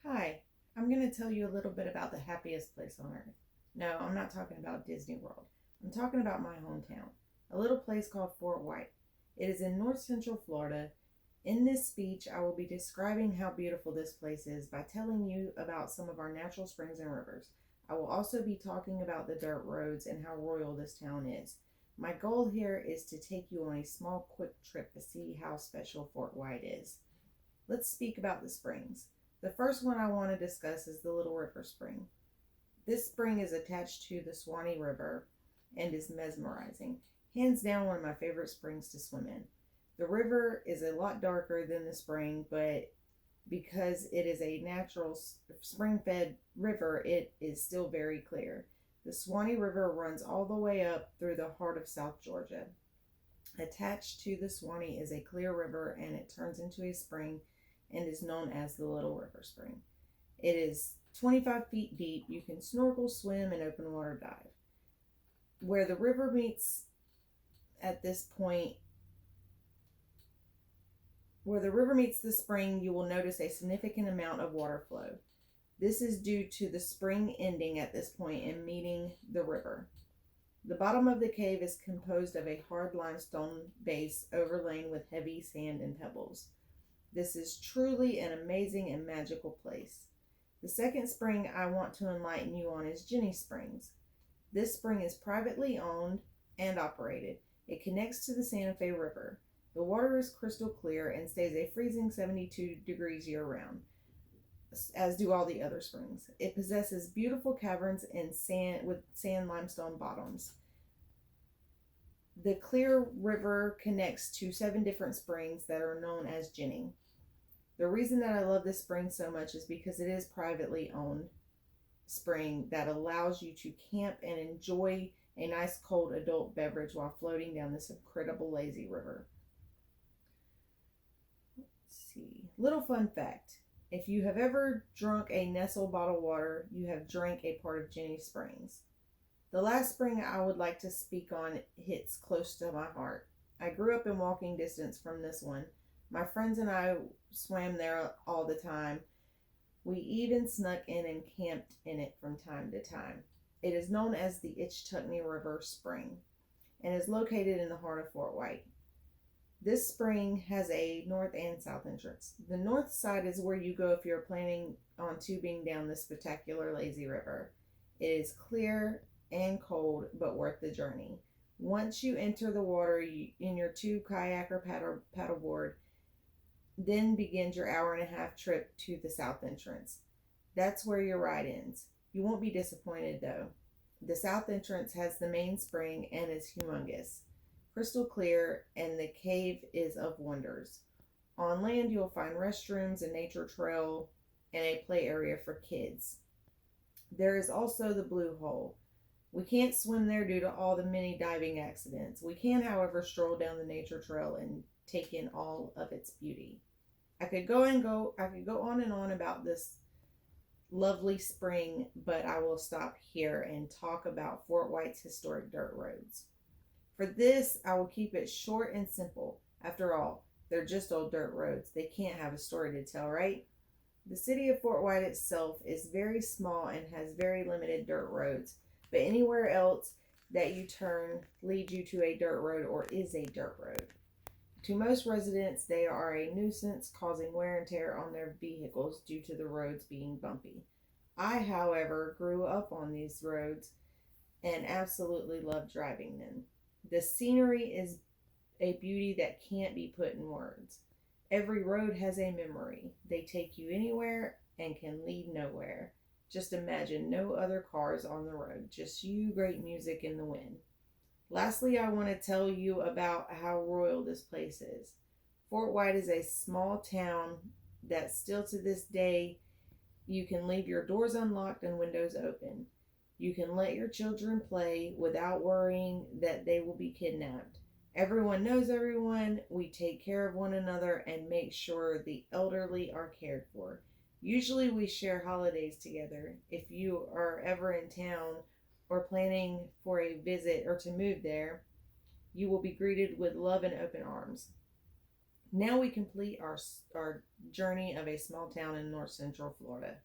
Hi, I'm going to tell you a little bit about the happiest place on earth. No, I'm not talking about Disney World. I'm talking about my hometown, a little place called Fort White. It is in north central Florida. In this speech, I will be describing how beautiful this place is by telling you about some of our natural springs and rivers. I will also be talking about the dirt roads and how royal this town is. My goal here is to take you on a small, quick trip to see how special Fort White is. Let's speak about the springs. The first one I want to discuss is the Little River Spring. This spring is attached to the Swanee River and is mesmerizing. Hands down, one of my favorite springs to swim in. The river is a lot darker than the spring, but because it is a natural spring fed river, it is still very clear. The Swanee River runs all the way up through the heart of South Georgia. Attached to the Swanee is a clear river and it turns into a spring and is known as the Little River Spring. It is 25 feet deep. You can snorkel, swim, and open water dive. Where the river meets at this point, where the river meets the spring, you will notice a significant amount of water flow. This is due to the spring ending at this point and meeting the river. The bottom of the cave is composed of a hard limestone base overlain with heavy sand and pebbles. This is truly an amazing and magical place. The second spring I want to enlighten you on is Jenny Springs. This spring is privately owned and operated. It connects to the Santa Fe River. The water is crystal clear and stays a freezing 72 degrees year round, as do all the other springs. It possesses beautiful caverns and sand limestone bottoms. The clear river connects to 7 different springs that are known as Jenny. The reason that I love this spring so much is because it is privately owned spring that allows you to camp and enjoy a nice cold adult beverage while floating down this incredible lazy river. Let's see. Little fun fact. If you have ever drunk a Nestle bottled water, you have drank a part of Jenny Springs. The last spring I would like to speak on hits close to my heart. I grew up in walking distance from this one. My friends and I swam there all the time. We even snuck in and camped in it from time to time. It is known as the Ichetucknee River Spring and is located in the heart of Fort White. This spring has a north and south entrance. The north side is where you go if you're planning on tubing down this spectacular lazy river. It is clear and cold, but worth the journey. Once you enter the water in your tube, kayak, or paddleboard, then begins your hour-and-a-half trip to the south entrance. That's where your ride ends. You won't be disappointed though. The south entrance has the main spring and is humongous, crystal clear, and the cave is of wonders. On land, you'll find restrooms, a nature trail, and a play area for kids. There is also the Blue Hole. We can't swim there due to all the many diving accidents. We can, however, stroll down the nature trail and take in all of its beauty. I could go on and on about this lovely spring, but I will stop here and talk about Fort White's historic dirt roads. For this, I will keep it short and simple. After all, they're just old dirt roads. They can't have a story to tell, right? The city of Fort White itself is very small and has very limited dirt roads, but anywhere else that you turn leads you to a dirt road or is a dirt road. To most residents, they are a nuisance, causing wear and tear on their vehicles due to the roads being bumpy. I, however, grew up on these roads and absolutely love driving them. The scenery is a beauty that can't be put in words. Every road has a memory. They take you anywhere and can lead nowhere. Just imagine no other cars on the road, just you, great music, in the wind. Lastly, I want to tell you about how royal this place is. Fort White is a small town that still to this day you can leave your doors unlocked and windows open. You can let your children play without worrying that they will be kidnapped. Everyone knows everyone. We take care of one another and make sure the elderly are cared for. Usually we share holidays together. If you are ever in town or planning for a visit or to move there, you will be greeted with love and open arms. Now we complete our journey of a small town in north central Florida.